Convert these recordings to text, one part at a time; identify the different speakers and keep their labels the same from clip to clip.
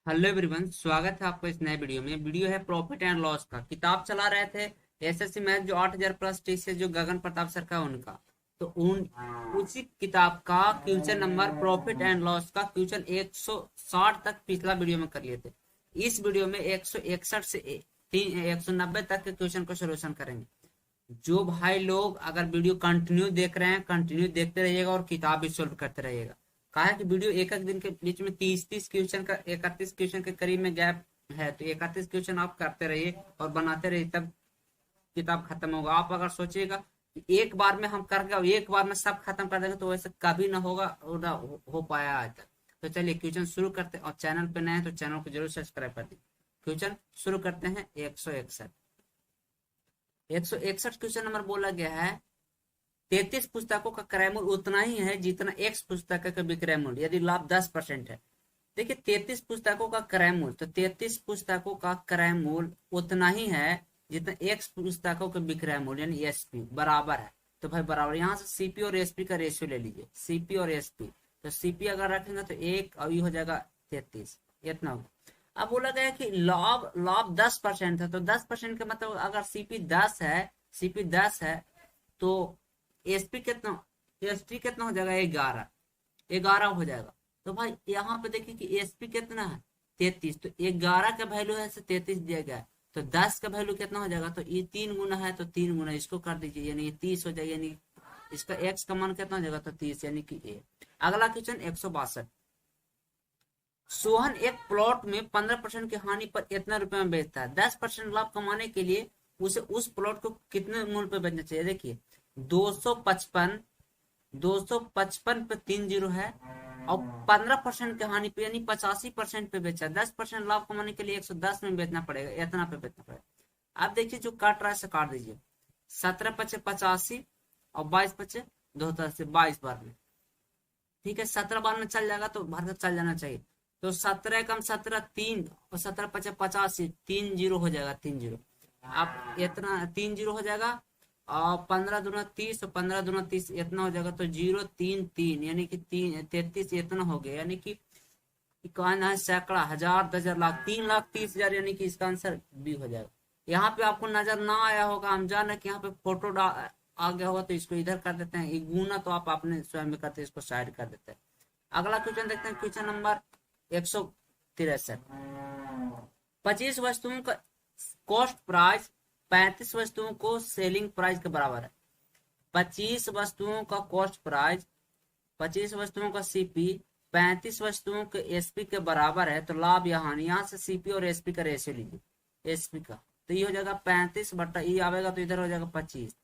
Speaker 1: Hello everyone, स्वागत है आपका इस नए वीडियो में। वीडियो है प्रॉफिट एंड लॉस का। किताब चला रहे थे एसएससी मैथ जो 8000 प्लस टेस्ट से जो गगन प्रताप सर का उनका, तो उन उसी किताब का question number profit and loss का क्वेश्चन 160 तक पिछला वीडियो में कर लिए थे। इस वीडियो में 161 से 190 तक के क्वेश्चन को सोल्यूशन करेंगे। जो भाई लोग अगर वीडियो कंटिन्यू देख रहे हैं, कंटिन्यू देखते रहिएगा और किताब भी सोल्व करते रहिएगा। कहा है कि वीडियो एक एक दिन के बीच में 30-30 क्वेश्चन का 31 क्वेश्चन के करीब में गैप है, तो 31 क्वेश्चन आप करते रहिए और बनाते रहिए, तब किताब खत्म होगा। आप अगर सोचिएगा कि एक बार में हम करके एक बार में सब खत्म कर देंगे, तो वैसे कभी ना होगा और ना हो पाया आज तक। तो चलिए क्वेश्चन शुरू करते हैं, और चैनल पे नए हैं तो चैनल को जरूर सब्सक्राइब कर दीजिए। क्वेश्चन शुरू करते हैं। 161 क्वेश्चन नंबर बोला गया है 33 पुस्तकों का क्रय मूल्य उतना ही है जितना एक्स पुस्तक का विक्रय मूल्य यदि लाभ 10% है। देखिए 33 पुस्तकों का क्रय मूल्य, तो 33 पुस्तकों का क्रय मूल्य उतना ही है जितना एक्स पुस्तकों का विक्रय मूल्य यानी एसपी बराबर है। तो भाई बराबर, यहाँ से सीपी और एसपी का रेशियो ले लीजिए। सीपी और एसपी, तो सीपी अगर रखेंगे तो एक और ये हो जाएगा 33, इतना होगा। अब बोला गया कि लाभ लाभ 10% है, तो 10% का मतलब अगर सीपी 10 है तो एसपी कितना, एसपी कितना हो जाएगा 11 हो जाएगा। तो भाई यहाँ पे देखिए कि एसपी कितना है 33, तो 11 का वैल्यू है 33 दिया गया है, तो 10 का वैल्यू कितना हो जाएगा, तो ये 3 गुना है तो 3 गुना इसको कर दीजिए, यानी ये 30 हो जाएगा। यानी इसका एक्स का मान कितना हो जाएगा, तो 30, यानी कि ए। अगला क्वेश्चन 162। सोहन एक प्लॉट में 15% की हानि पर इतना रुपए में बेचता है। 10% लाभ कमाने के लिए उसे उस प्लॉट को कितने मूल्य पे बेचना चाहिए। देखिए 255 255 पे 3 जीरो है, और 15% की हानि पे यानी 85% पे बेचा। 10% लाभ कमाने के लिए 110 में बेचना पड़ेगा, इतना पे बेचना पड़ेगा। अब देखिए जो काट रहा है से काट दीजिए। 17 पचे 85 और 22 पचे 72 से 22 बार में, ठीक है। 17 बार में चल जाएगा तो भर चल जाना चाहिए। तो 17 कम 17 3 और 17 पचे 85, 3 जीरो हो जाएगा, 3 जीरो। अब इतना 3 जीरो हो जाएगा, और 15 दूना 30 और 15 दूना 30 इतना हो जाएगा, तो 0 3 3 यानी कि 33 इतना हो गया। यानी कि कौन है सैकड़ा, हजार, 10,000, लाख, 3,30,000, यानी कि इसका आंसर बी हो जाएगा। यहाँ पे आपको नजर ना आया होगा, हम जान रहे कि यहाँ पे फोटो आ गया होगा, तो इसको इधर कर देते हैं। गुना तो आप अपने स्वयं में करते हैं, इसको साइड कर देते हैं। अगला क्वेश्चन देखते हैं, क्वेश्चन नंबर 163। 25 वस्तुओं का कॉस्ट प्राइस 35 वस्तुओं को सेलिंग प्राइस के बराबर है। 25 वस्तुओं का कॉस्ट प्राइस, 25 वस्तुओं का सीपी 35 वस्तुओं के एसपी के बराबर है, तो लाभ या हानि। यहाँ से सीपी और एसपी का रेशियो लीजिए। एसपी का तो ये हो जाएगा 35 बट्टा ये आवेगा, तो इधर हो जाएगा 25,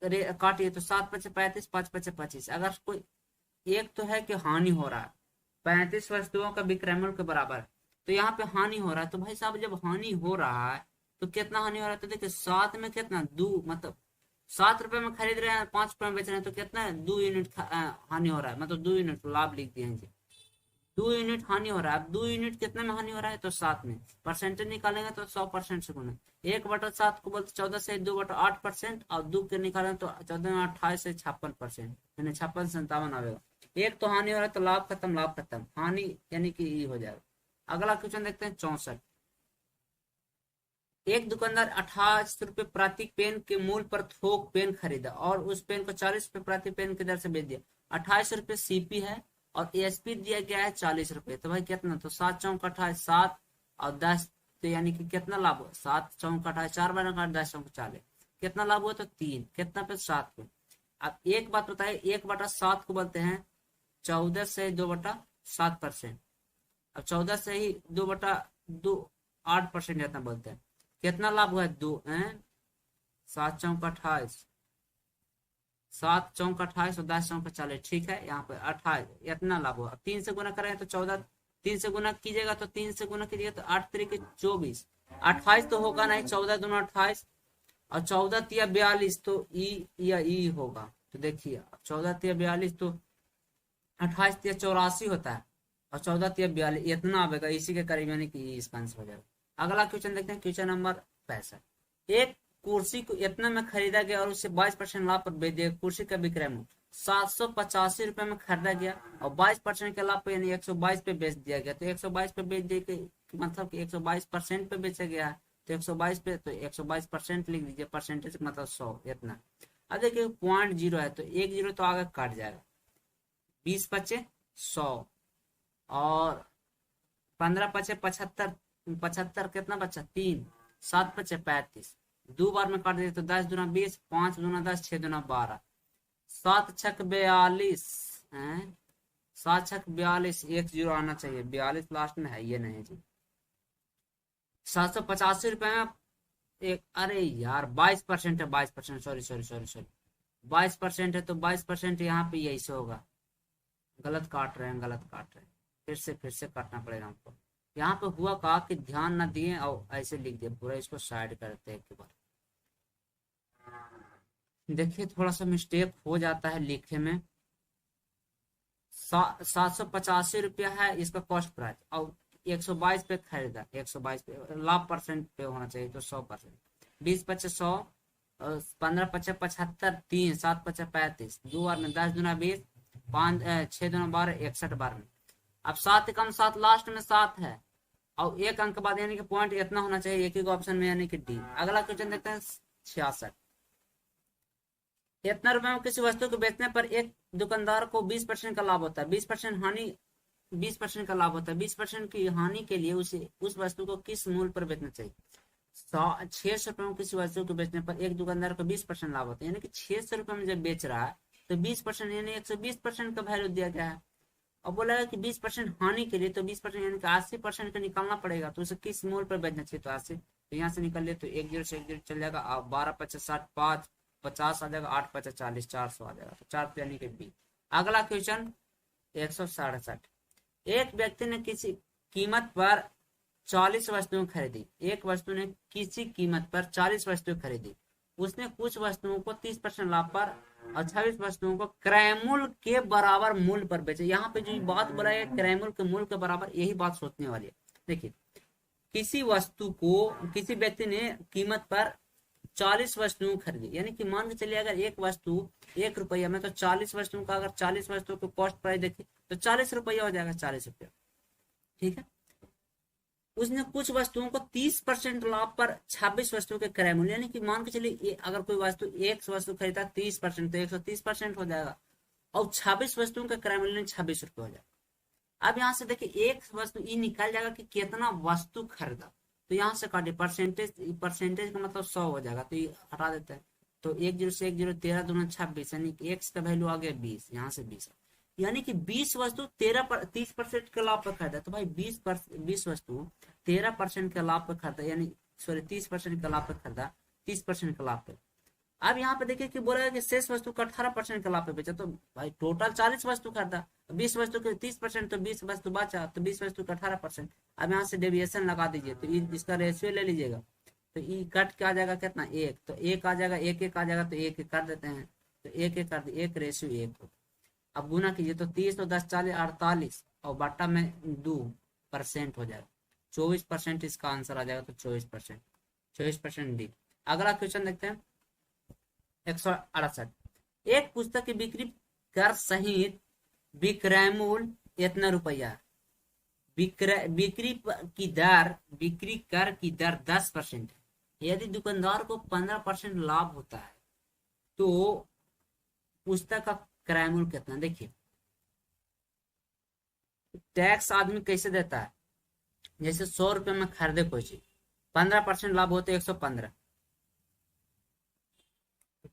Speaker 1: काटिए तो 7 पचे 35, 5 पचे 25। अगर कोई एक तो है कि हानि हो रहा है, 35 वस्तुओं का विक्रय मूल्य के बराबर है, तो यहाँ पे हानि हो रहा है। तो भाई साहब जब हानि हो रहा है तो कितना हानि हो रहा है, तो देखिए 7 में कितना, 2 मतलब 7 रुपए में खरीद रहे हैं, 5 रुपए में बेच रहे हैं, तो कितना है 2 यूनिट हानि हो रहा है, मतलब 2 यूनिट लाभ लिख दिए जी। 2 यूनिट हानि हो रहा है। अब 2 यूनिट कितने में हानि हो रहा है, तो 7 में। परसेंटेज निकालेंगे तो 100% से गुना 1/7 को बोलते 14 से 2/8%, और 2 के निकालें तो 14 में 28 से 56%, यानी 56 से 57 आएगा। एक तो हानि हो रहा है, तो लाभ खत्म, लाभ खत्म, हानि यानी कि ये हो जाएगा। अगला क्वेश्चन देखते हैं 64। एक दुकानदार 28 रुपए प्रति पेन के मूल्य पर थोक पेन खरीदा और उस पेन को 40 रुपए प्रति पेन की दर से बेच दिया। 28 रुपए सीपी है और एसपी दिया गया है 40 रुपए, तो भाई कितना, तो 7 चौक 28, 7 और 10, तो यानी कि कितना लाभ हुआ, 7 चौक 28, 4 बार 10 चौक 40, कितना लाभ हुआ, तो 3, कितना पे 7 पे। अब एक बात बताइए, 1/7 को बोलते हैं 14 से 2/7%। अब 14 से ही 2/2 8% जितना बोलते हैं, कितना लाभ हुआ है, 2 7 चौक 28, 7 चौक 28 और 10 चौक 40, ठीक है। यहाँ पे 28 इतना लाभ हुआ। 3 से गुना करें तो 14, 3 से गुना कीजिएगा तो 3 से गुना कीजिएगा तो 8 तरीके 24, 28 तो होगा नहीं, 14 दूना 28 और 14 तिया 42, तो ई या ई होगा। तो देखिए 14 तिया 42, तो 28 तिया 84 होता है, और 14 तिया 42 इतना आएगा, इसी के करीब, यानी कि इसका आंसर हो जाएगा। अगला क्वेश्चन देखते हैं, क्वेश्चन नंबर 65। एक कुर्सी को इतना में खरीदा गया और उसे 22% लाभ पर बेच दिया। कुर्सी का विक्रय मूल्य 785 रुपए में खरीदा गया और 22% के लाभ पे यानी 122 पे बेच दिया गया। तो 122 पे बेच दिए के मतलब कि 122% पे बेचा गया है। तो 122 पे तो 122% लिख दीजिए, परसेंटेज मतलब 100 इतना। अब देखिए 0.0 है तो एक जीरो तो आगे काट जाएगा, 20 बचे 100 और 15 बचे 75, 75 कितना बचा 3, 7 बचे 35, दो बार में काट दिए तो 10 दूना 20, 5 दूना 10, 6 दूना 12, 7 छक 42 है, 7 छक 42, एक जीरो आना चाहिए, 42 लास्ट में है ये नहीं जी। 785 रुपए में एक, अरे यार 22% है, 22%, सॉरी सॉरी सॉरी सॉरी, 22% है तो 22% यहाँ पे यही से होगा। गलत काट रहे हैं, गलत काट रहे हैं, फिर से काटना पड़ेगा हमको। यहाँ पे हुआ कहा कि ध्यान ना दिए और ऐसे लिख दिए पूरा, इसको साइड करते हैं एक बार। देखिए थोड़ा सा मिस्टेक हो जाता है लिखे में। 785 रुपया है इसका कॉस्ट प्राइस और 122 पे खरीदा, 122 पे लाभ परसेंट पे होना चाहिए तो 100%, 20 पचे 100, 15 पचे 75, 3, 7 पचे 35, दो बार में 10 दूना 20, 5 6 दूना 12, 61 बार में। अब 7 कम 7 लास्ट में 7 है और एक अंक बाद यानी कि पॉइंट इतना होना चाहिए एक ही ऑप्शन में यानी कि डी। अगला क्वेश्चन देखते हैं 66। इतना रुपए में किसी वस्तु को बेचने पर एक दुकानदार को 20% का लाभ होता है, 20% हानि, 20% का लाभ होता है। 20% की हानि के लिए उसे उस वस्तु को किस मूल्य पर बेचना चाहिए? 600 रुपए में किसी वस्तु को बेचने पर एक दुकानदार को 20% लाभ होता है, यानी कि 600 रुपए में जब बेच रहा है तो 20% यानी 120% का वैल्यू दिया गया है। और बोला कि 20% हानि के लिए तो 20% यानी कि 80% का निकालना पड़ेगा, तो उसे किस मूल्य पर बेचना चाहिए? तो 80, तो यहाँ से निकल ले तो एक जीरो से एक जीरो चल जाएगा, 12 पचास 60, 5 50 आ जाएगा, 8 50 40, 400 आ जाएगा, तो 4 यानी कि बी। अगला क्वेश्चन 167। एक व्यक्ति ने किसी कीमत पर 40 वस्तुएं खरीदी, एक वस्तु ने किसी कीमत पर 40 वस्तुएं खरीदी, उसने कुछ वस्तुओं को 30% लाभ पर और 26 वस्तुओं को क्रय मूल्य के बराबर मूल्य पर बेचे। यहाँ पे जो बात बोला है क्रय मूल्य के मूल्य के बराबर, यही बात सोचने वाली है। देखिए किसी वस्तु को किसी व्यक्ति ने कीमत पर 40 वस्तुओं खरीदी, यानी कि मान के चलिए अगर एक वस्तु 1 रुपया में तो 40 वस्तुओं का, अगर 40 वस्तुओं को कॉस्ट प्राइस देखिए तो 40 रुपया हो जाएगा, 40 रुपया, ठीक है। उसने कुछ वस्तुओं को 30% लाभ पर 26 वस्तुओं के क्रय मूल्य, यानी कि मान के चलिए अगर कोई वस्तु 1 वस्तु खरीदा 30% तो 130% हो जाएगा और 26 वस्तुओं का क्रय मूल्य 26 रुपये हो जाएगा। अब यहाँ से देखिए एक वस्तु ये निकल जाएगा कि कितना वस्तु खरीदा, तो यहाँ से काटे परसेंटेज, परसेंटेज का मतलब 100 हो जाएगा, तो ये हटा देते हैं। तो एक जीरो से एक जीरो, 13 दूना 26, यानी कि एक्स का वैल्यू आ गया 20, यहाँ से 20, यानी कि 20 वस्तु 30% के लाभ पर खरीदा। तो भाई 20 वस्तु 13% के लाभ पर खरीदा, यानी सॉरी 30% के लाभ पर खरीदा, 30% के लाभ पे। अब यहाँ पे देखिए कि बोला है कि शेष वस्तु का 18% के लाभ पे बेचा, तो भाई टोटल 40 वस्तु खरीदा, 20 वस्तु के 30% तो 20 वस्तु बचा, तो 20 वस्तु का 18%। अब यहाँ से डेविएशन लगा दीजिए, तो इसका रेशियो ले लीजिएगा, तो ई कट के आ जाएगा कितना 1, तो 1 आ जाएगा, 1 1 आ जाएगा, तो 1 1 कर देते हैं, तो 1 1 कर दिए, 1 रेशियो 1। अब गुना कीजिए तो 30 तो 10 40 48 और बट्टा में 2% हो जाएगा, 24% इसका आंसर आ जाएगा, तो 24%, 24% डी। अगला क्वेश्चन देखते हैं 168। एक पुस्तक की बिक्री कर सहित विक्रय मूल्य इतना रुपया है, बिक्री कर की दर 10% है। यदि दुकानदार को 15% लाभ होता है तो पुस्तक का क्रय मूल्य कितना? देखिए टैक्स आदमी कैसे देता है, जैसे 100 रुपए में खरीदे कोई चीज, 15% लाभ होते 115,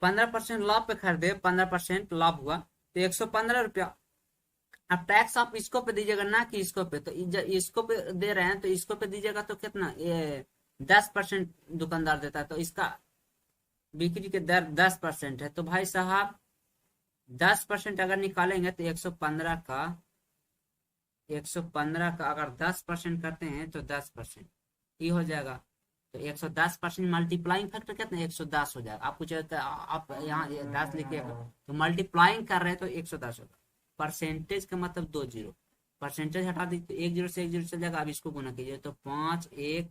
Speaker 1: 15% लाभ पे खरीदे, 15% लाभ हुआ तो 115 रुपया। अब टैक्स आप इसको पे दीजिएगा ना कि इसको पे, तो इसको पे दे रहे हैं तो इसको पे दीजिएगा तो कितना 10% दुकानदार देता है, तो इसका बिक्री के दर 10% है, तो भाई साहब 10% अगर निकालेंगे तो 115 का अगर 10% करते हैं तो 10% ये हो जाएगा, तो 110% मल्टीप्लाइंग फैक्टर कितना 110 हो जाएगा। आप कुछ आप यहाँ 10 लिखिएगा तो मल्टीप्लाइंग कर रहे हैं तो 110 होगा। परसेंटेज का मतलब 2 जीरो, परसेंटेज हटा दीजिए तो 1 जीरो से 1 जीरो चल जाएगा। अब इसको गुना कीजिए तो 5 1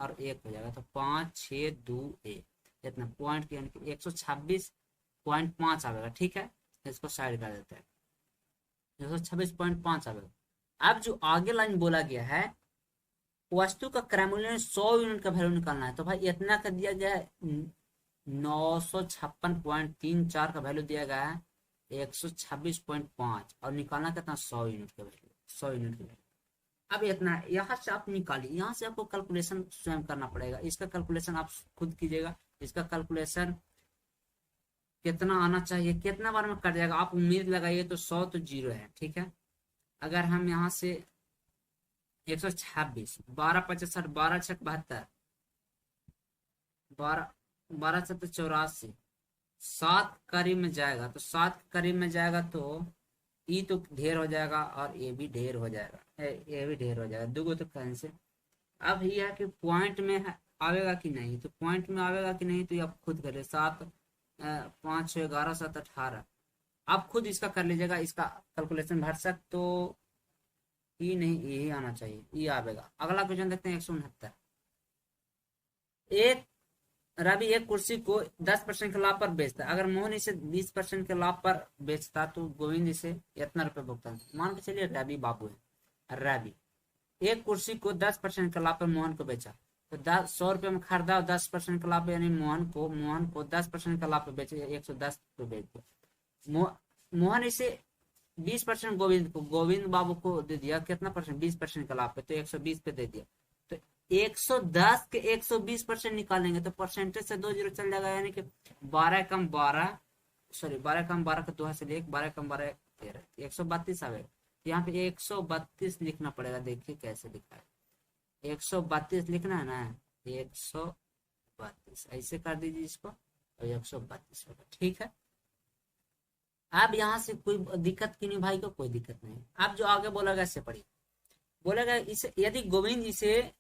Speaker 1: और 1 हो जाएगा, तो 5 6 2 1 इतना पॉइंट यानी कि 126.5 आएगा, ठीक है। इसको साइड कर देते हैं, 126.5 आवेगा। अब जो आगे लाइन बोला गया है, वस्तु का क्रय मूल्य 100 यूनिट का वैल्यू निकालना है, तो भाई इतना का दिया गया है 956.34 का वैल्यू दिया गया है 126.5 और निकालना कितना 100 यूनिट का वैल्यू, 100 यूनिट का वैल्यू। अब इतना यहाँ से आप निकालिए, यहाँ से आपको कैलकुलेशन स्वयं करना पड़ेगा, इसका कैलकुलेशन आप खुद कीजिएगा। इसका कैलकुलेशन कितना आना चाहिए, कितना बार में कट जाएगा आप उम्मीद लगाइए, तो 100 तो जीरो है, ठीक है। अगर हम यहाँ से 126, 12×5 = 12×6 = 72, 12×7 = 84, 7 करीब में जाएगा, तो 7 करीब में जाएगा तो ई तो ढेर हो जाएगा और ए भी ढेर हो जाएगा, ए भी ढेर हो जाएगा, दुगो तो कैंसिल। अब ये है कि पॉइंट में आवेगा कि नहीं, तो पॉइंट में आवेगा कि नहीं तो ये आप खुद करिए। 7, 5, 6, 11, 7, 18 आप खुद इसका कर लीजिएगा, इसका कैलकुलेशन भर सक तो ई नहीं, यही आना चाहिए, ई आवेगा। अगला क्वेश्चन देखते हैं 169। एक रवि एक कुर्सी को 10% के लाभ पर बेचता है, अगर मोहन इसे 20% के लाभ पर बेचता तो गोविंद इसे इतना रुपए भुगतान। मान के चलिए रवि बाबू है, रवि एक कुर्सी को 10% के लाभ पर मोहन को बेचा, तो 100 रुपए में खरीदा और 10% का लाभ, यानी मोहन को 10% का लाभ पे बेचे, 110 रुपए बेच दिया। मोहन इसे 20% गोविंद बाबू को दे दिया, कितना परसेंट, 20% का लाभ पे, तो 120 पे दे दिया। तो 110 के 120% निकालेंगे तो परसेंटेज से 2 जीरो चल जाएगा, यानी कि 12 कम 12 का 2 से 1, 12 कम 12 13, 132 आवेगा। यहाँ पे 132 लिखना पड़ेगा, देखिए कैसे लिखा है, 132 लिखना है ना, 132 ऐसे कर दीजिए इसको और 132 होगा, ठीक है। अब यहाँ से कोई दिक्कत की नहीं भाई को, कोई दिक्कत नहीं। अब जो आगे बोलेगा इससे पढ़िए, बोलेगा इसे यदि गोविंद इसे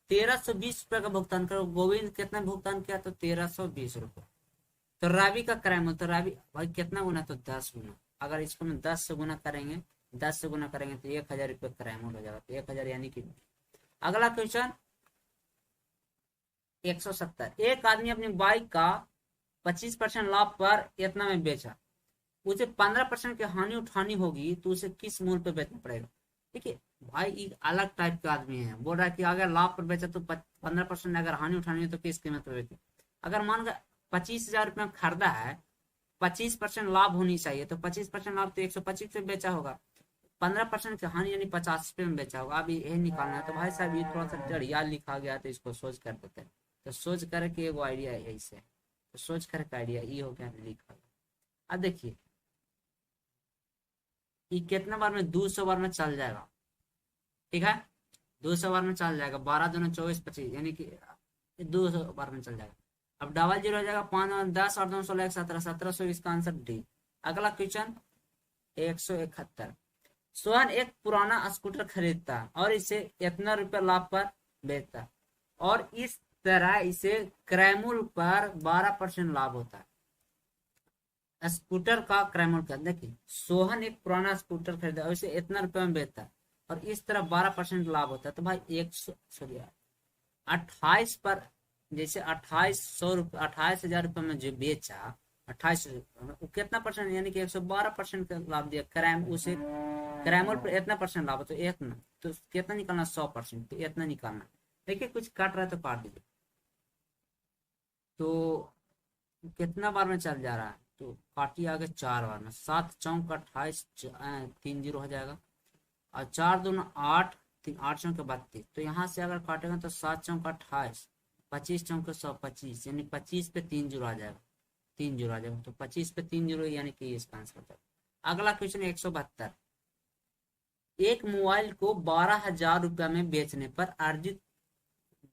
Speaker 1: 1320 रुपए का भुगतान करो, गोविंद कितना भुगतान किया, तो 1320 रुपए। तो रवि का क्रय मूल्य, तो रवि भाई कितना गुना, तो 10 गुना। अगर इसको हम 10 से गुना करेंगे, 10 से गुना करेंगे तो 1000 रुपये क्रय मूल्य हो जाएगा, तो 1000 यानी कि। अगला क्वेश्चन 170। एक आदमी अपनी बाइक का 25% लाभ पर इतना में बेचा, उसे 15% की हानि उठानी होगी, तो उसे किस मूल्य पे बेचना पड़ेगा। देखिए भाई एक अलग टाइप का आदमी है, बोल रहा है कि अगर लाभ पर बेचा तो 15%, अगर हानि उठानी है तो किस कीमत पर बेचे। अगर मान कर 25,000 रुपये में खरीदा है, 25% लाभ होनी चाहिए, तो 25% लाभ तो 125 पे बेचा होगा, 15% की हानि यानी 50 रुपये में बेचा होगा। अब ये निकालना है, तो भाई साहब ये थोड़ा सा जड़िया लिखा गया, तो इसको सोच कर देते हैं। तो सोच करके एगो आइडिया है ऐसे, तो सोच करके आइडिया ये हो गया लिखा। अब देखिए ये कितना बार में, 200 बार में चल जाएगा, ठीक है, 200 बार में चल जाएगा, 12 दूनी 24, 25 यानी कि 200 बार में चल जाएगा। अब डबल जीरो हो जाएगा, 5 10 और 2 16 17, 1700, इसका आंसर डी। अगला क्वेश्चन 171। सोहन एक पुराना स्कूटर खरीदता और इसे इतना रुपया लाभ पर बेचता, और इस तरह इसे क्रय मूल्य पर 12% लाभ होता है। स्कूटर का क्रय मूल्य क्या, देखिए सोहन एक पुराना स्कूटर खरीदा और इसे इतना रुपये में बेचता है और इस तरह 12% लाभ होता है, तो भाई 28 पर, जैसे 28,000 रुपये में जो बेचा, 28 कितना परसेंट, यानी कि 112% का लाभ दिया, उसे क्रय मूल्य पर इतना परसेंट लाभ, तो इतना, तो कितना निकालना, 100%, तो इतना निकालना। देखिए कुछ काट रहा है तो काट दीजिए। तो कितना बार में चल जा रहा है, तो काटिए आगे 4 बार में, 7 चौक 28, 3 जीरो हो जाएगा, और 4 दूना 8, 3 8 चौक 32। तो यहाँ से अगर काटेगा तो 7 चौक 28, 25 चौक 125, यानी 25 पे 3 जीरो आ जाएगा, 3 जीरो आ जाएगा, तो 25 पे 3 जीरो यानी कि इसका आंसर होता है। अगला क्वेश्चन 172। एक मोबाइल को 12,000 रुपया में बेचने पर अर्जित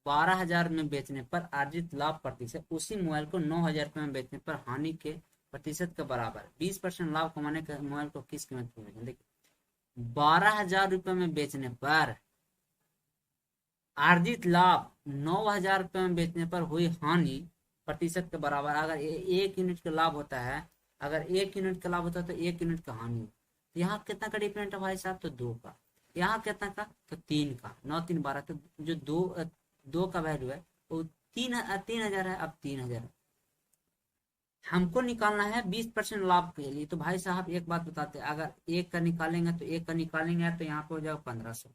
Speaker 1: 12,000 में बेचने पर अर्जित लाभ प्रतिशत उसी मोबाइल को 9,000 रुपये में बेचने पर हानि के प्रतिशत के बराबर। 20% लाभ कमाने के मोबाइल को किस कीमत पर बेचें। देखिए 12,000 रुपये में बेचने पर अर्जित लाभ 9,000 रुपये में बेचने पर हुई हानि प्रतिशत के बराबर। अगर 1 यूनिट का लाभ होता है, अगर 1 यूनिट का लाभ होता है तो 1 यूनिट का हानि। यहाँ कितना का डिफरेंट है भाई साहब, तो 2 का। यहाँ कितना का, तो 3 का। 9 3 12, तो जो 2 का वैल्यू है वो 3,000 है। अब 3,000 हमको निकालना है 20% लाभ के लिए। तो भाई साहब एक बात बताते हैं, अगर एक का निकालेंगे तो एक का निकालेंगे तो यहाँ पे हो जाएगा 1500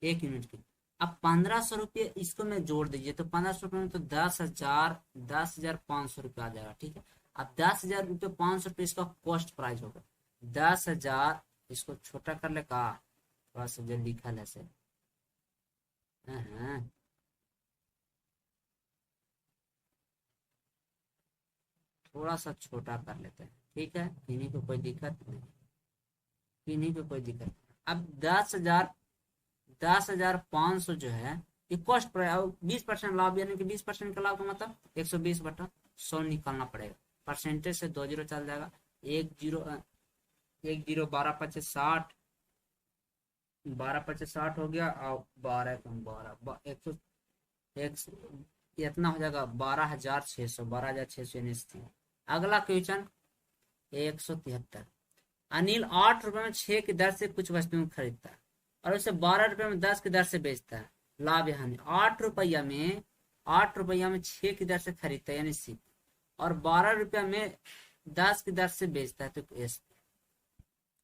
Speaker 1: एक यूनिट की। अब 1500 रुपये इसको में जोड़ दीजिए तो 1500 रुपये में तो 10,500 रुपये आ जाएगा। ठीक है, अब 10,000 रुपये 500 रुपये इसका कॉस्ट प्राइस होगा। 10,000 इसको छोटा कर ले का, थोड़ा सा जो लिखा है से हाँ, थोड़ा सा छोटा कर लेते हैं। ठीक है, इन्हीं को कोई दिक्कत नहीं, इन्हीं को कोई दिक्कत नहीं। अब 10,500 जो है ये कॉस्ट प्राइस, 20% लाभ यानी कि 20% का लाभ का मतलब 120/100 निकालना पड़ेगा। परसेंटेज से 2 जीरो चल जाएगा, 1 जीरो 12×5=60, 12×5=60 हो गया। और 12×12 इतना हो जाएगा 12,600, 12,600। अगला क्वेश्चन 173। अनिल 8 रुपए में 6 की दर से कुछ वस्तुएं खरीदता है और उसे 12 रुपए में 10 की दर से बेचता है। लाभ या हानि। 8 रुपया में 6 की दर से खरीदता है यानी सी, और 12 रुपया में 10 की दर से बेचता है तो एस।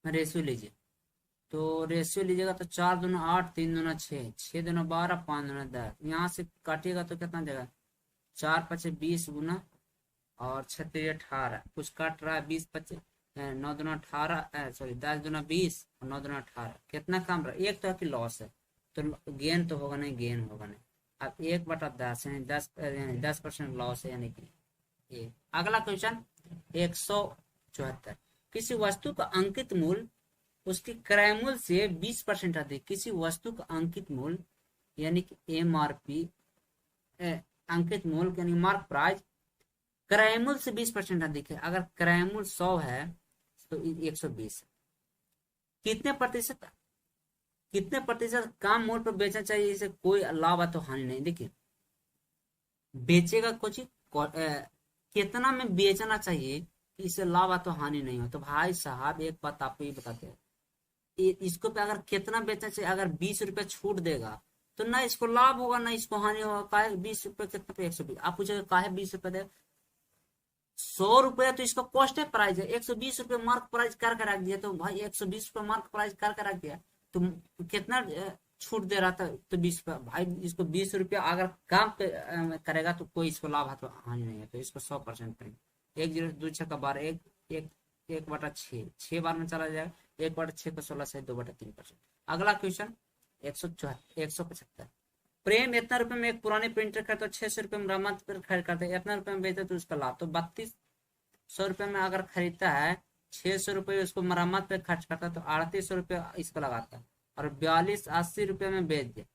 Speaker 1: रेशियो लीजिए, तो रेशियो लीजिएगा तो 4 दूना 8, 3 दूना 6, 6 दूना 12, 5 दूना 10। यहाँ से काटिएगा तो कितना जाएगा, 4×5 20 गुना और 6×3 18। कुछ काट रहा है 20×5 9 दूना 18, सॉरी 10 दूना 20 और 9 दूना 18। कितना कम रहा, एक तरह की लॉस है तो गेन तो होगा नहीं, गेन होगा नहीं। अब 1/10 यानी 10% लॉस है यानी कि। अगला क्वेश्चन 174। किसी वस्तु का अंकित मूल्य उसकी क्रय मूल्य से 20% अधिक। किसी वस्तु का अंकित मूल्य यानी कि MRP, अंकित मूल्य यानी मार्क प्राइस क्रय मूल्य से 20% अधिक है। अगर क्रय मूल्य 100 है तो 120। कितने प्रतिशत कम मूल्य पर बेचना चाहिए, इसे कोई लाभ तो हानि नहीं। देखिए, बेचेगा कुछ कितना में बेचना चाहिए कि इसे लाभ तो हानि नहीं हो। तो भाई साहब एक बात आपको ये बताते हैं, इसको पे अगर कितना बेचना चाहिए, अगर 20 रुपए छूट देगा तो ना इसको लाभ होगा ना इसको हानि होगा। काहे 20 रुपए कितना पे 120, आप पूछेगा काहे 20 रुपए दे, 100 रुपया तो इसका कॉस्ट है, प्राइस है। 120 रुपये मार्क प्राइस करके रख दिया, तो भाई 120 रुपये मार्क प्राइस करके रख दिया तो कितना छूट दे रहा था, तो 20 रुपया। भाई इसको 20 रुपया अगर कम करेगा तो कोई इसको लाभ हानि नहीं है, तो इसको 100% पे 1×0=2×6=12, 1/6 6 बार में चला जाएगा, 1/6 को 16 से 2/3%। अगला क्वेश्चन 175। प्रेम इतना रुपए में एक पुराने प्रिंटर खरीदता तो 600 रुपए मरम्मत पर खरीद करते हैं, इतना रुपए में बेचते तो उसका लाभ। तो 3200 रुपए में अगर खरीदता है, 600 रुपये उसको मरम्मत पे खर्च करता है तो 3800 रुपये इसको लगाता है, और 4280 रुपये में बेच दिया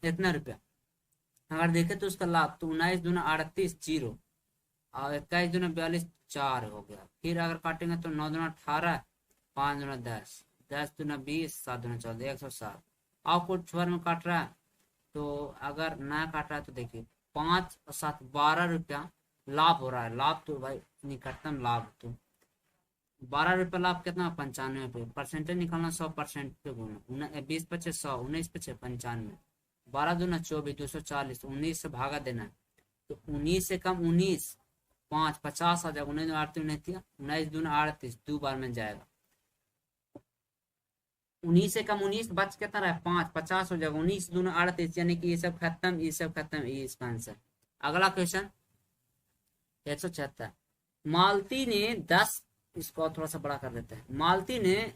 Speaker 1: इतना रुपया। अगर देखे तो उसका लाभ तो 19 दूना 38 0 और 21 दूना 42 4 हो गया। फिर अगर काटेंगे तो 9 दूना 18, 5 दूना 10, 10 दूना 20, 7 दूना 14, 107। और कुछ बार में काट रहा है तो अगर ना काट रहा है तो देखिए 5 और 7 12 रुपया लाभ हो रहा है। लाभ तो भाई निकटतम लाभ तो 12 रुपये लाभ कितना 95 पे। परसेंटेज निकालना 100% पे गुना 20×5 100, 19×5 95, 12 दूना 24, 240, 19 से भागा देना है तो 19 से कम 19 5 50 आ जाएगा। 19 दूना 38 दो बार में जाएगा। 19 से कम 19 बच कितना रहा 5 50 हो जाएगा। 19 दूना 38 यानी कि ये सब खत्म, ये सब खत्म, ये इसका आंसर। अगला क्वेश्चन 176। मालती ने 10, इसको थोड़ा सा बड़ा कर देते हैं। मालती ने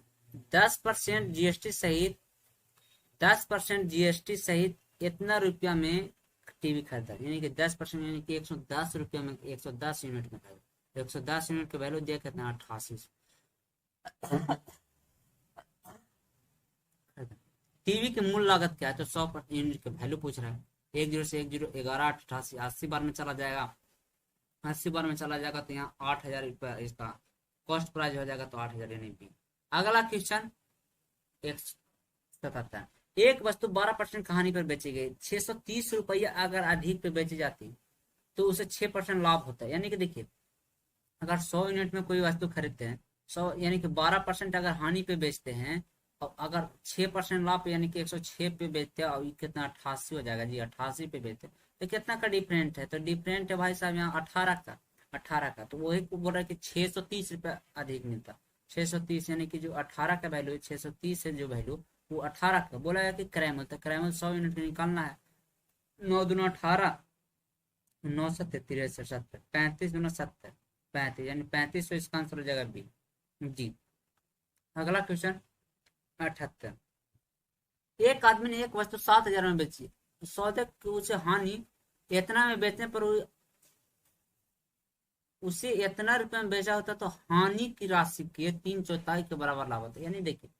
Speaker 1: 10% जीएसटी सहित 10% जीएसटी सहित इतना रुपया में टीवी खरीदा, यानी कि 10% यानी कि 110 रुपया में 110 यूनिट में खरीदा। 110 यूनिट का वैल्यू दिया कितना 88। टीवी की मूल लागत क्या है, तो 100 यूनिट का वैल्यू पूछ रहा है। 10 से 10 11 8 88 80 बार में चला जाएगा। 80 बार में चला जाएगा तो यहाँ 8000 रुपया इसका कॉस्ट प्राइस हो जाएगा, तो 8000 यानी बी। अगला क्वेश्चन 177। एक वस्तु 12% कहानी पर बेची गई, 630 रुपया अगर अधिक पे बेची जाती तो उसे 6% लाभ होता है। यानी कि देखिए, अगर 100 यूनिट में कोई वस्तु खरीदते हैं 100, यानी कि 12% अगर हानि पे बेचते हैं, और अगर 6% लाभ यानी कि 106 पे बेचते हैं, और कितना 88 हो जाएगा जी, 88 पे बेचते तो कितना का डिफरेंट है, तो डिफरेंट है भाई साहब यहाँ 18 का, तो वही को बोल रहा है कि 630 रुपया अधिक मिलता। 630 यानी कि जो 18 का वैल्यू है, 630 है जो वैल्यू, वो 18 का बोला है कि क्रैमल, तो क्रैमल 100 यूनिट निकालना है। 9 दूना 18, 9 सत्तर 63 70, 35 दूना 70 35, यानी 35, तो इसका आंसर हो जाएगा बी जी। अगला क्वेश्चन 78। एक आदमी ने एक वस्तु 7,000 में बेची, सौदे की उसे हानि इतना में बेचने पर उसे इतना रुपये में बेचा होता तो हानि की राशि के 3/4 के बराबर लाभ होता। यानी देखिए,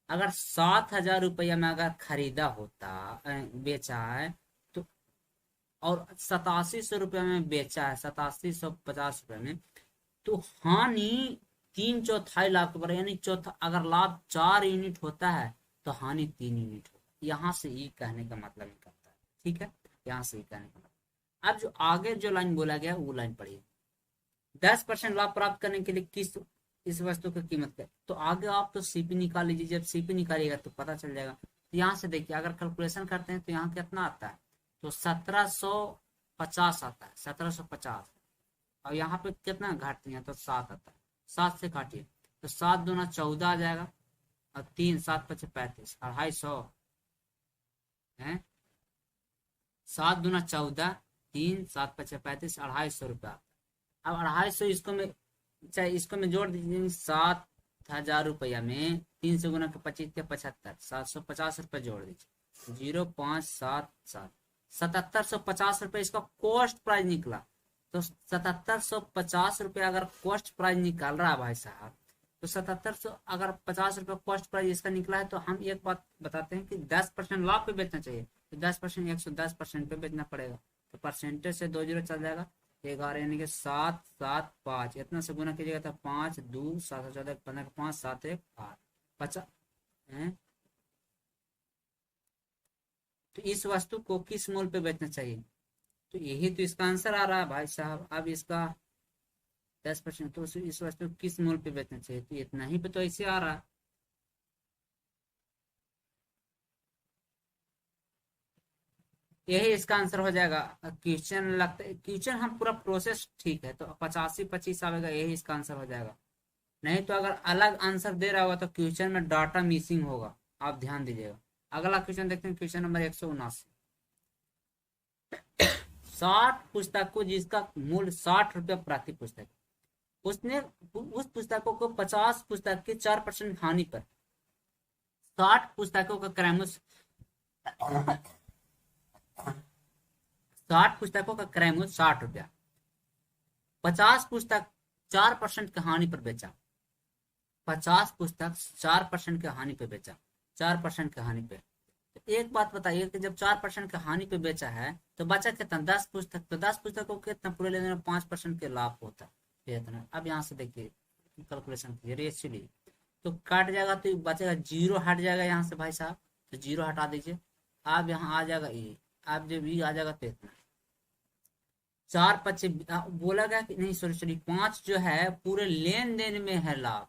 Speaker 1: अगर 7,000 रुपया में अगर खरीदा होता, बेचा है तो, और 8700 रुपया में बेचा है, 8750 रुपये में, तो हानि 3/4 लाभ के बराबर, यानी चौथा, अगर लाभ 4 यूनिट होता है तो हानि 3 यूनिट होता। यहाँ से ये कहने का मतलब निकलता है, ठीक है, यहाँ से ये कहने का मतलब। अब जो आगे जो लाइन बोला गया वो लाइन पढ़िए। 10% लाभ प्राप्त करने के लिए किस इस वस्तु की कीमत क्या, तो आगे आप तो सीपी निकाल लीजिए, जब सीपी निकालिएगा तो पता चल जाएगा। तो यहाँ से देखिए, अगर कैलकुलेशन करते हैं तो यहाँ कितना आता है, तो 1750 आता है, 1750, और यहाँ पे कितना घाटते हैं तो 7 आता है, 7 से काटिए तो 7 दूना 14 आ जाएगा, और 3 7 5 35, 250 है, 7 दूना 14, 3 7 5 35, 250 रुपया। अब 250 इसको में, चाहे इसको में जोड़ दीजिए, 7,000 रुपया में 3 से गुना के 25 के 75, 750 रुपये जोड़ दीजिए, 0577, 7750 रुपये इसका कॉस्ट प्राइस निकला। तो 7750 रुपये अगर कॉस्ट प्राइस निकाल रहा है भाई साहब, तो 7700 अगर 50 रुपये कॉस्ट प्राइस इसका निकला है, तो हम एक बात बताते हैं कि 10% लाभ पे बेचना चाहिए, तो 10% 110% पे बेचना पड़ेगा। तो परसेंटेज से 2 जीरो चल जाएगा, 11 यानी कि 7 7 5, इतना से गुना कीजिएगा तो 5 2 7 14 15 5 7 1 8 50 है। तो इस वस्तु को किस मूल्य पे बेचना चाहिए, तो यही तो इसका आंसर आ रहा है भाई साहब। अब इसका 10%, तो इस वस्तु को किस मूल्य पे बेचना चाहिए, तो इतना ही पे तो ऐसे आ रहा है। यही इसका आंसर हो जाएगा। क्वेश्चन लगता है, क्वेश्चन हम पूरा प्रोसेस ठीक है, तो 85-25 आएगा, यही इसका आंसर हो जाएगा। नहीं तो अगर अलग आंसर दे रहा होगा तो क्वेश्चन में डाटा मिसिंग होगा, आप ध्यान दीजिएगा। अगला क्वेश्चन देखते हैं, क्वेश्चन नंबर 179। 60 पुस्तकों जिसका मूल्य 60 रुपया प्रति पुस्तक, उसने उस पुस्तकों को 50 पुस्तक के 4% हानि पर 60 पुस्तकों का क्रय मूल्य 60 पुस्तकों का क्रय मूल्य 60 रुपया, 50 पुस्तक 4% की हानि पर बेचा, 50 पुस्तक 4% की हानि पे बेचा, 4% की हानि पे। तो एक बात बताइए कि जब 4% की हानि पे बेचा है तो बचा कितना, 10 पुस्तक, तो 10 पुस्तक को कितना पूरे लेने में 5% के लाभ होता है इतना। अब यहाँ से देखिए कैलकुलेशन कीजिए रेशियो, तो काट जाएगा तो बचेगा 0, हट जाएगा यहाँ से भाई साहब, तो 0 हटा दीजिए। अब यहाँ आ जाएगा ये, अब जब ये आ जाएगा तो इतना 4 5 बोला गया कि नहीं, सॉरी 5 जो है पूरे लेन देन में है लाभ,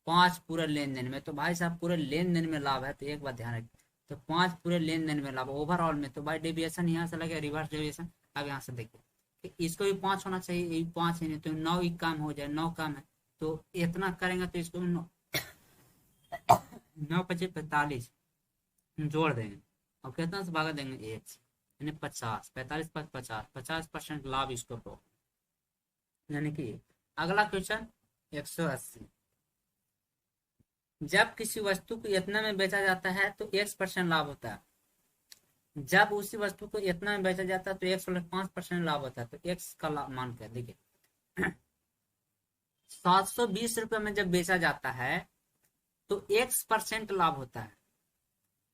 Speaker 1: 5 पूरे लेन देन में, तो भाई साहब पूरे लेन देन में लाभ है, तो एक बात ध्यान रखिए, तो 5 पूरे लेन देन में लाभ ओवरऑल में, तो भाई डेविएशन यहाँ से लगे, रिवर्स डेविएशन। अब यहाँ से देखिए कि इसको भी 5 होना चाहिए, ये 5 है नहीं तो 9 ही काम हो जाए, 9 काम है, तो इतना करेंगे तो इसको 9 25 45 जोड़ देंगे, और कितना से भागा देंगे 1 यानी 50, 45 50, 50% लाभ इसको तो, यानी कि। अगला क्वेश्चन 180। जब किसी वस्तु को इतना में बेचा जाता है तो X% लाभ होता है, जब उसी वस्तु को इतना में बेचा जाता है तो X + 5% लाभ होता है। तो X का मान क्या, देखिए 720 रुपये में जब बेचा जाता है तो X% लाभ होता है,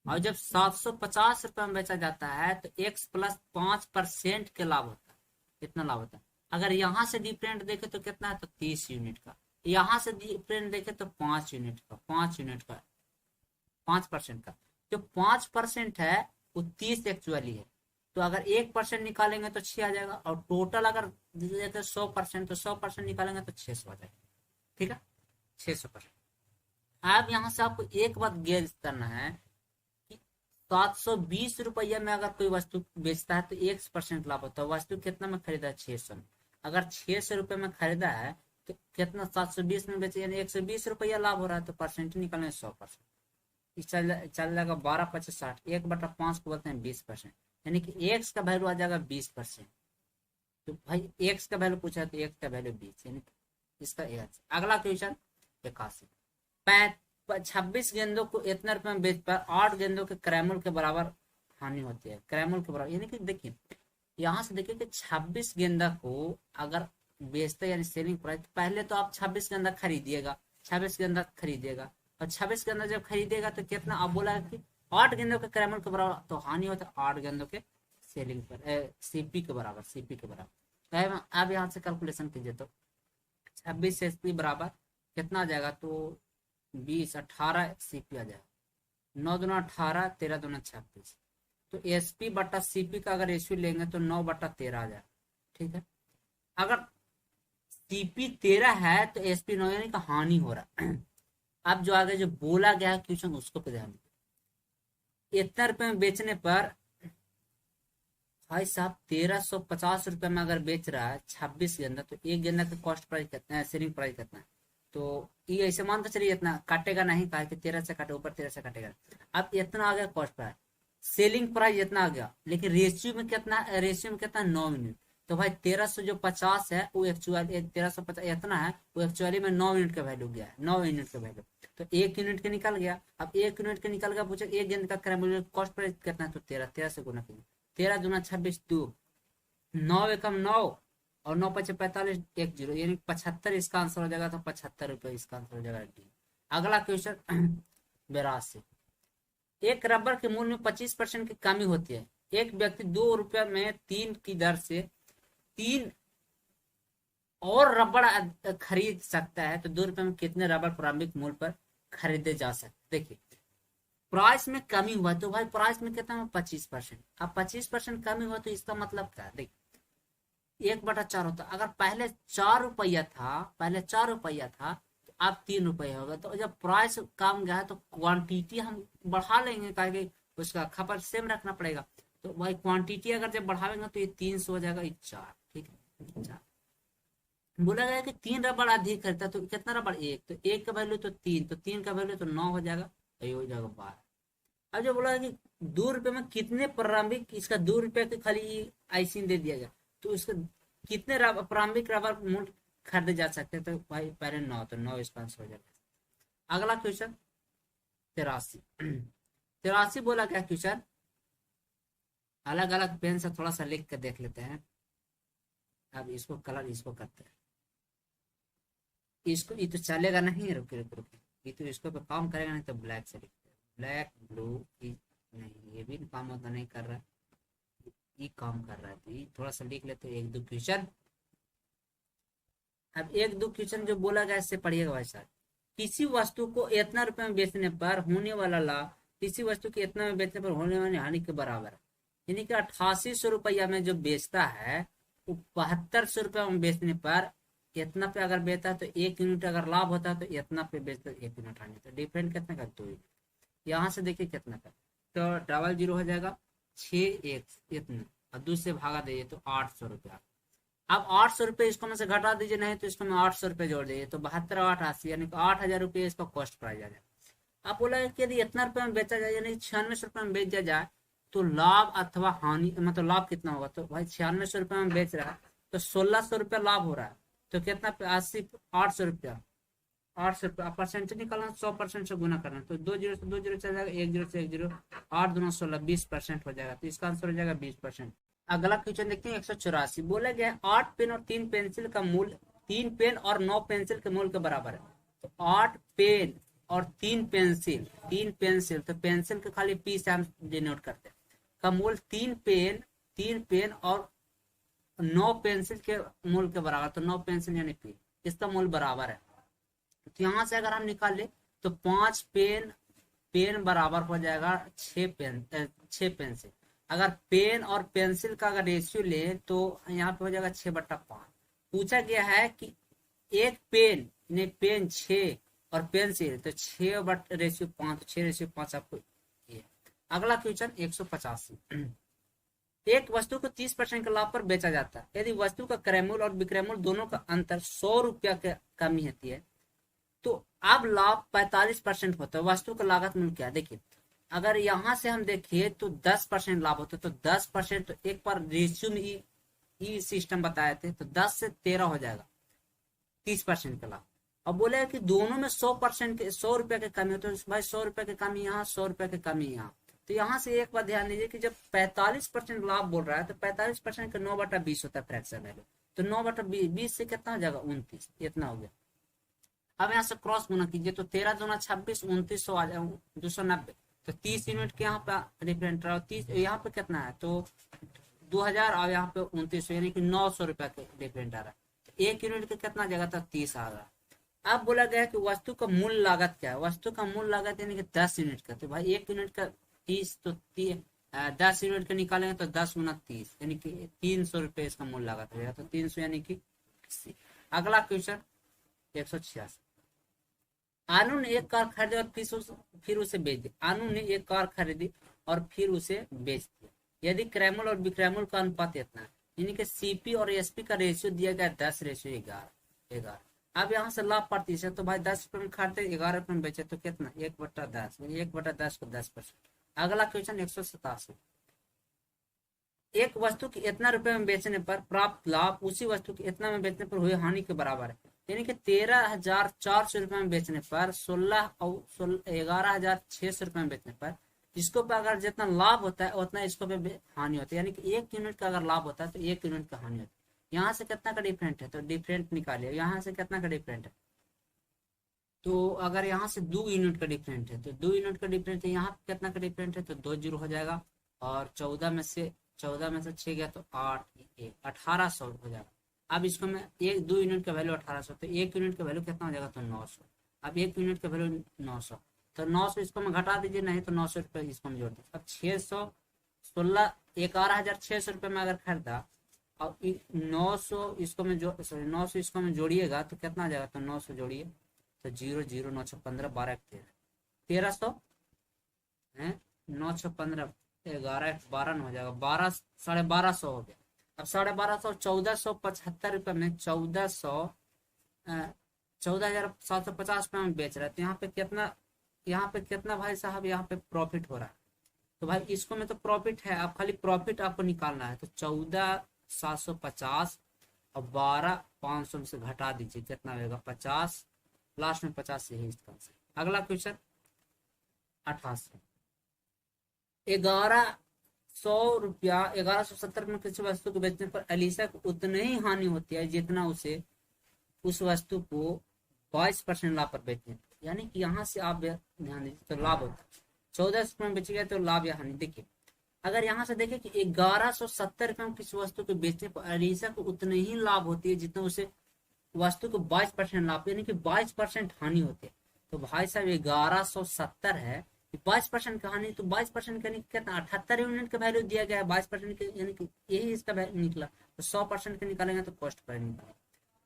Speaker 1: और जब 750 रुपये में बेचा जाता है तो X + 5% के लाभ होता है, कितना लाभ होता है। अगर यहाँ से डिफरेंट देखे तो कितना है, तो 30 यूनिट का, यहाँ से डिफरेंट देखे तो 5 यूनिट का, 5 यूनिट का 5% का। जो 5% है वो 30 एक्चुअली है, तो अगर 1% निकालेंगे तो 6 आ जाएगा, और टोटल अगर देखे 100% तो 100% निकालेंगे तो 600 आ जाएगा, ठीक है 600%। अब यहाँ से आपको एक बात गेज करना है कि 720 रुपया में अगर कोई वस्तु बेचता है तो 1% लाभ होता है। वस्तु कितना में खरीदा है? 600 में। अगर 600 रुपये में खरीदा है तो कितना 720 में बेचे, यानी 120 रुपया लाभ हो रहा है। तो परसेंट निकालने 100%, चल जाएगा 12×5=60, 1/5 को बोलते हैं 20%, यानी कि एक्स का वैल्यू आ जाएगा 20%। तो भाई एक्स का वैल्यू पूछा है तो एक्स का वैल्यू 20, यानी इसका एक्स। अगला क्वेश्चन 81, 26 गेंदों को इतना रुपए में बेच पर 8 गेंदों के क्रय मूल्य के बराबर हानि होती है। क्रय मूल्य के बराबर, यानी कि देखिए यहाँ से देखिए कि 26 गेंदा को अगर बेचते यानी सेलिंग प्राइस, पहले तो आप 26 गेंदा खरीदिएगा, 26 गेंदा खरीदिएगा, और 26 गेंदा जब खरीदेगा तो कितना, आप बोला कि 8 गेंदों के क्रय मूल्य के बराबर, तो हानि होता है 8 गेंदों के सेलिंग पर सीपी के बराबर, सीपी के बराबर। अब यहाँ से कैलकुलेशन कीजिए तो 26 से एसपी बराबर कितना आ जाएगा, तो 20, 18 सीपी आ जाएगा। 9 दूना 18, 13 दूना 26, तो एसपी बटा सीपी का अगर रेशियो लेंगे तो 9/13 आ जाएगा। ठीक है, अगर सीपी 13 है तो एसपी 9, यानी कि हानि हो रहा है। अब जो आगे जो बोला गया है क्वेश्चन उसको पे ध्यान दीजिए। इतना रुपए में बेचने पर भाई साहब 1350 रुपए में अगर बेच रहा है 26 गेंदा, तो एक गेंदा का कॉस्ट प्राइस कितना है, सेलिंग प्राइस कितना है, तो ये ऐसे मान तो चलिए इतना काटेगा नहीं, कहा कि 13 से काटे, ऊपर 13 से काटेगा। अब इतना आ गया कॉस्ट प्राइस, सेलिंग प्राइस इतना आ गया, लेकिन रेशियो में कितना, 9 यूनिट। तो भाई 1350 है वो एक्चुअल 1350 इतना है, वो एक्चुअली में 9 यूनिट का वैल्यू गया है, 9 यूनिट का वैल्यू। तो 1 यूनिट के निकल गया। अब 1 यूनिट के निकल गया, पूछे एक गेंद का क्रय मूल्य कॉस्ट प्राइस कितना है, तो 13 से गुना कीजिए, 13 दूना 26, 2, 9 एकम 9, और 9×5=45, 1 0, यानी 75 इसका आंसर हो जाएगा। तो 75 रुपये इसका आंसर हो जाएगा डी। अगला क्वेश्चन 82, एक रबर के मूल्य में 25% की कमी होती है। एक व्यक्ति 2 रुपये में 3 की दर से 3 और रबड़ खरीद सकता है, तो 2 रुपये में कितने रबड़ प्रारंभिक मूल्य पर खरीदे जा सकते। देखिए प्राइस में कमी हुआ तो भाई प्राइस में कितना है, 25%। अब 25% कमी हुआ तो इसका मतलब क्या है, देखिए 1/4 होता। अगर पहले 4 रुपया था, तो अब 3 रुपया होगा। तो जब प्राइस कम गया है तो क्वांटिटी हम बढ़ा लेंगे, ताकि उसका खपत सेम रखना पड़ेगा। तो भाई क्वांटिटी अगर जब बढ़ावेंगे तो ये 300 हो जाएगा, 4। ठीक है, 4 बोला गया कि 3 रबड़ अधिक खरीदता, तो कितना रबड़, 1, तो 1 का वैल्यू तो 3, तो 3 का वैल्यू तो 9 हो जाएगा, ये हो जाएगा 12। अब जो बोला कि 2 रुपये में कितने प्रारंभिक, इसका 2 रुपये की खाली आइसिंग दे दिया गया, तो इसका कितने प्रारंभिक रबर मूल्य खरीदे जा सकते हैं, तो भाई पहले 9, तो 9 इसका आंसर हो जाएगा। अगला क्वेश्चन 83, 83 बोला क्या क्वेश्चन, अलग अलग पेन से थोड़ा सा लिख कर देख लेते हैं। अब इसको कलर इसको करते हैं, इसको ये तो चलेगा नहीं, रुके रुके रुके, ये तो इसको पे काम करेगा नहीं, तो ब्लैक से लिखते हैं, ब्लैक ब्लू, नहीं ये भी काम होता नहीं कर रहा है, ये काम कर रहा है, तो ये थोड़ा सा लिख लेते हैं 1-2 क्वेश्चन। अब 1-2 क्वेश्चन जो बोला गया इससे पढ़िएगा भाई साहब। किसी वस्तु को इतना रुपए में बेचने पर होने वाला लाभ किसी वस्तु के इतना में बेचने पर होने वाली हानि के बराबर है। यानी कि 8800 रुपया में जो बेचता है वो 7200 रुपया में बेचने पर इतना पे अगर बेचता है तो 1 यूनिट अगर लाभ होता है, तो इतना पे बेचता है 1 यूनिट हानि। तो डिफरेंट कितना का, 2 यूनिट। यहाँ से देखिए कितना का, तो 00 हो जाएगा 6x इतना, और 2 से भागा दीजिए तो 800 रुपया। अब 800 रुपये इसको में से घटा दीजिए, नहीं तो इसको में 800 रुपये जोड़ दीजिए, तो 72 8 80, यानी कि 8000 रुपये इसका कॉस्ट प्राइस आ जाएगा। आप बोला कि यदि इतना रुपये में बेचा जाए, यानी 9600 रुपये में बेच दिया जाए, तो लाभ अथवा हानि, मतलब लाभ कितना होगा, तो भाई 9600 रुपये में बेच रहा है तो 1600 रुपया लाभ हो रहा है, तो कितना 80, 800 रुपया, 800 रुपया परसेंट निकालना, 100% से गुना करना, तो 2 0 से 2 0 चल जाएगा, 1 0 से 1 0, 8 दूना 16, 20% हो जाएगा, तो इसका आंसर हो जाएगा 20%। अगला क्वेश्चन देखते हैं 184, बोला गया 8 पेन और 3 पेंसिल का मूल्य 3 पेन और 9 पेंसिल के मूल्य के बराबर है। तो 8 पेन और 3 पेंसिल, तो पेंसिल के खाली पी से हम डिनोट करते हैं, का मूल्य 3 पेन और 9 पेंसिल के मूल्य के बराबर, तो 9 पेंसिल यानी पी, इसका मूल्य बराबर है। तो यहाँ से अगर हम निकाल ले तो 5 पेन बराबर हो जाएगा 6 पेंसिल। अगर पेन और पेंसिल का अगर रेशियो ले तो यहाँ पे हो जाएगा 6/5। पूछा गया है कि एक पेन ने पेन 6 और पेंसिल तो 6/5, 6/5 आपको ये। अगला क्वेश्चन 185। एक वस्तु को 30% के लाभ पर बेचा जाता है। यदि वस्तु का क्रय मूल्य और विक्रय मूल्य दोनों का अंतर 100 रुपया की कमी होती है तो अब लाभ 45% होता है। वस्तु का लागत मूल्य क्या है? देखिए, अगर यहां से हम देखिए तो 10% लाभ होता है, तो 10% तो एक बार रेशियो में ई सिस्टम बताए थे, तो 10 से 13 हो जाएगा 30% का लाभ। अब बोले कि दोनों में 100% के 100 रुपया की कमी होती है, तो भाई 100 रुपया की कमी यहाँ, 100 रुपया की कमी यहाँ। तो यहाँ से एक बार ध्यान दीजिए कि जब 45% लाभ बोल रहा है तो 45% का 9/20 होता है फ्रैक्शन वैल्यू, तो 9/20 से कितना हो जाएगा? 29, इतना हो गया। अब यहाँ से क्रॉस गुना कीजिए तो 13 दूना 26, 2900 आ जाएगा 290, तो 30 यूनिट के यहाँ पे डिफरेंट रहा। 30 यहाँ पे कितना है? तो 2000 और यहाँ पे 2900, यानी कि 900 रुपया के डिफरेंट आ रहा है। एक यूनिट का कितना जगह था? 30 आ रहा। अब बोला गया कि वस्तु का मूल लागत क्या है? वस्तु का मूल लागत यानी कि 10 यूनिट का, तो भाई एक यूनिट का 30, तो 10 यूनिट का निकालेंगे तो 10 गुना 30 यानी कि 300 रुपये इसका मूल लागत हो जाएगा, तो 300 यानी कि 80। अगला क्वेश्चन 186। आनू ने एक कार खरीदी और फिर उसे बेच दी। आनू ने एक कार खरीदी और फिर उसे बेच दिया। यदि क्रय मूल्य और विक्रय मूल्य का अनुपात इतना है, यानी कि सीपी और एसपी का रेशियो दिया गया 10:11। अब यहाँ से लाभ प्रतिशत, तो भाई 10 रुपये में खरीदे, 11 रुपये में बेचे, तो कितना? 1/10, 1/10 को 10%। अगला क्वेश्चन 187। एक वस्तु की इतना रुपए में बेचने पर प्राप्त लाभ उसी वस्तु की इतना में बेचने पर हुई हानि के बराबर है। यानी कि 13,400 रुपए में बेचने पर 11,600 रुपए में बेचने पर इसको पे अगर जितना लाभ होता है उतना इसको पे हानि होती है। यानी कि 1 यूनिट का अगर लाभ होता है तो 1 यूनिट का हानि होती है। यहाँ से कितना का डिफरेंट है? तो डिफरेंट निकालिए। यहाँ से कितना का डिफरेंट है? तो अगर यहाँ से 2 यूनिट का डिफरेंट है तो 2 यूनिट का डिफरेंट है। यहाँ पे कितना का डिफरेंट है? तो 2 जीरो हो जाएगा, और 14 में से 6 गया तो 8, 1800 हो जाएगा। अब इसको मैं 2 यूनिट का वैल्यू 1800, तो 1 यूनिट का वैल्यू कितना हो जाएगा? तो 900। अब 1 यूनिट का वैल्यू 900, तो 900 इसको मैं घटा दीजिए, नहीं तो 900 रुपये इसको मैं जोड़ दीजिए। अब 11,600 रुपये में अगर खरीदा और 900 इसको मैं 900 इसको में जोड़िएगा तो कितना आ जाएगा? तो 900 जोड़िए तो 0 0 9 6 15 12 1300 है, 9 6 15 11 12 हो जाएगा, 12,500 हो गया। अब 12,500 1475 रुपये में 14,750 रुपये में बेच रहे थे। यहाँ पे कितना भाई साहब यहाँ पे प्रॉफिट हो रहा है? तो भाई इसको में तो प्रॉफिट है, अब खाली प्रॉफिट आपको निकालना है। तो 14,750 और 12,500 में से घटा दीजिए, कितना होगा? 50, लास्ट में 50 से ही इसका आंसर। अगला क्वेश्चन 88। 1170 में किसी वस्तु को बेचने पर अलीसा को उतनी ही हानि होती है जितना उसे उस वस्तु को 22% लाभ पर बेचने। यानी कि यहाँ से आप ध्यान दीजिए तो लाभ होता है 14 रुपये में बेच गया तो लाभ या हानि। देखिए, अगर यहाँ से देखें कि 1170 रुपये में किसी वस्तु को बेचने पर अलीसा को उतनी ही लाभ होती है जितना उसे वस्तु को 22% लाभ, यानी कि 22% हानि होती है। तो भाई साहब 1170 है, 22% का हानि, तो 22% का कितना? 78 यूनिट का वैल्यू दिया गया है 22% के, यानी कि यही इसका वैल्यू निकला। तो 100% का निकालेंगे तो कॉस्ट पर निकालेंगे।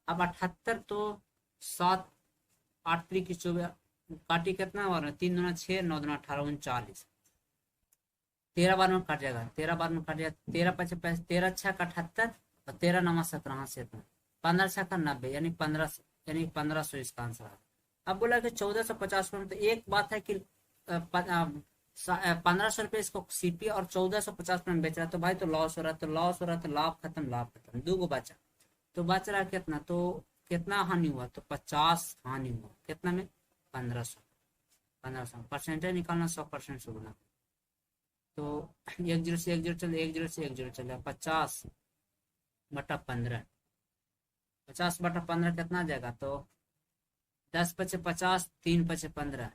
Speaker 1: अब 78 तो 7 8 3 की 24 काटी कितना बार में? 3 दूना 6 9 दूना 18 39, 13 बार में कट जाएगा, 13 बार में कट जाएगा, 13 5 13 6 का 78 और 13 9 17 से 15 6 का 90, यानी 1500 इसका आंसर है। अब बोला कि 1450 में, तो एक बात है कि 1500 रुपये इसको सीपी और 1450 में बेच रहा है, तो भाई तो लॉस हो रहा है, तो लॉस हो रहा है, तो लाभ खत्म, 2 को बचा, तो बच रहा कितना? तो कितना हानि हुआ? तो 50 हानि हुआ। कितना में? 1500 परसेंटेज निकालना 100% से गुना, तो 1 0 से 1 0 चले, 1 0 से 1 0 चले, 50/15, 50/15 कितना आ जाएगा? तो 10 × 50, 3 × 15,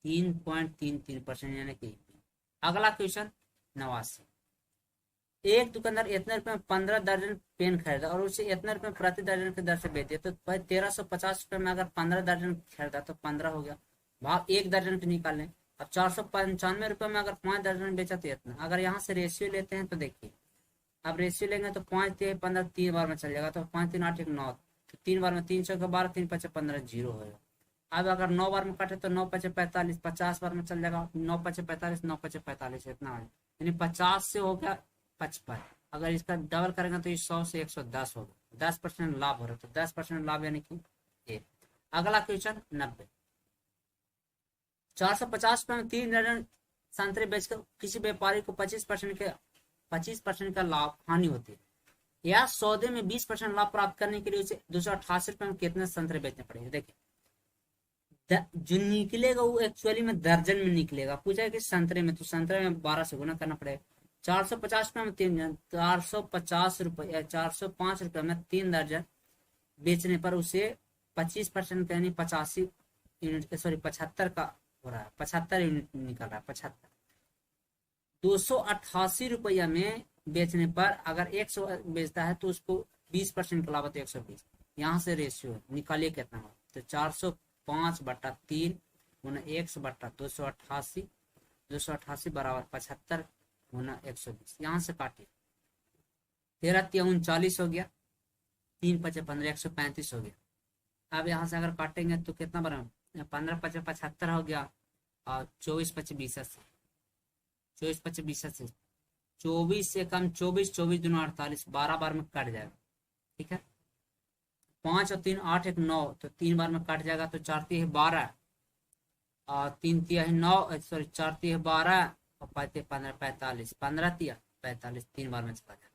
Speaker 1: 3.33%, यानी कि। अगला क्वेश्चन 89। एक दुकानदार इतने रुपए में 15 दर्जन पेन खरीदा और उसे इतने रुपए प्रति दर्जन की दर से बेचे, तो भाई 1350 रुपए में अगर 15 दर्जन खरीदा तो 15 हो गया, भाग 1 दर्जन पे निकाल लें। अब 495 रुपए में अगर 5 दर्जन बेचा तो इतना। अगर यहाँ से रेशियो लेते हैं तो देखिए, अब रेशियो लेंगे तो 5 3 15 3 बार में चल जाएगा, तो 5 3 8 1 9, 3 बार में 3 6 12 3 5 15 0 होगा। अब अगर 9 बार में काटे तो 9 पचे 45, 50 बार में चल जाएगा, 9 पचे 45, 9 पचे 45, इतना हो, यानी 50 से हो गया 55। अगर इसका डबल करेंगे तो ये 100 से 110 होगा, 10% लाभ हो रहा है, तो 10% लाभ यानी कि ये। अगला क्वेश्चन 90, 450 रुपए में 3 दर्जन संतरे बेचकर किसी व्यापारी को 25% का लाभ हानि होती है, या सौदे में 20% लाभ प्राप्त करने के लिए उसे 288 रुपए में कितने संतरे बेचने पड़ेंगे। देखिए जो निकलेगा वो एक्चुअली में दर्जन में निकलेगा, पूछा है कि संतरे में, तो संतरे में 12 से गुना करना पड़ेगा। 450 रुपए में 3 दर्जन, 450 रुपए या 405 रुपए में 3 दर्जन बेचने पर उसे 25% यानी 85 यूनिट, सॉरी 75 का हो रहा है, 75 यूनिट निकल रहा है, 75। 288 रुपया में बेचने पर अगर 100 बेचता है तो उसको 20% का लाभ होता है, 120। यहाँ से रेशियो निकालिए कितना हो, तो 405/3 गुना 100/288, 288 बराबर 75 गुना 120। यहाँ से काटिए, 13×3 = 39 हो गया, 3 × 5 = 15, 135 हो गया। अब यहाँ से अगर काटेंगे तो कितना बराबर, 15 × 5 = 75 हो गया, और 24 × 5 = 20, 24 × 5 = 20, 24 से कम 24, 24 दूना 48, 12 बार में कट जाएगा, ठीक है। 5 और 3 8, 1 9, तो 3 बार में कट जाएगा, तो 4 × 3 = 12, और 3 × 3 = 9, सॉरी 4 × 3 = 12, और 5 × 3 = 15, 45, 15 × 3 = 45, 3 बार में चला जाएगा,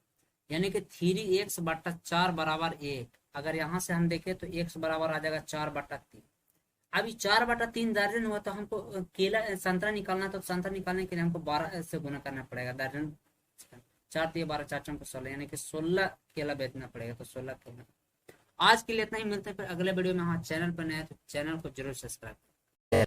Speaker 1: यानी कि 3x/4 बराबर 1। अगर यहाँ से हम देखें तो x बराबर आ जाएगा 4/3। अभी 4/3 दर्जन हुआ, तो हमको केला संतरा निकालना, तो संतरा निकालने के लिए हमको 12 से गुना करना पड़ेगा, दर्जन 4 × 3 = 12, 4 × 4 = 16, यानी कि 16 केला बेचना पड़ेगा, तो 16 केला। आज के लिए इतना ही, मिलते हैं फिर अगले वीडियो में। हाँ, चैनल पर नया है तो चैनल को जरूर सब्सक्राइब करें।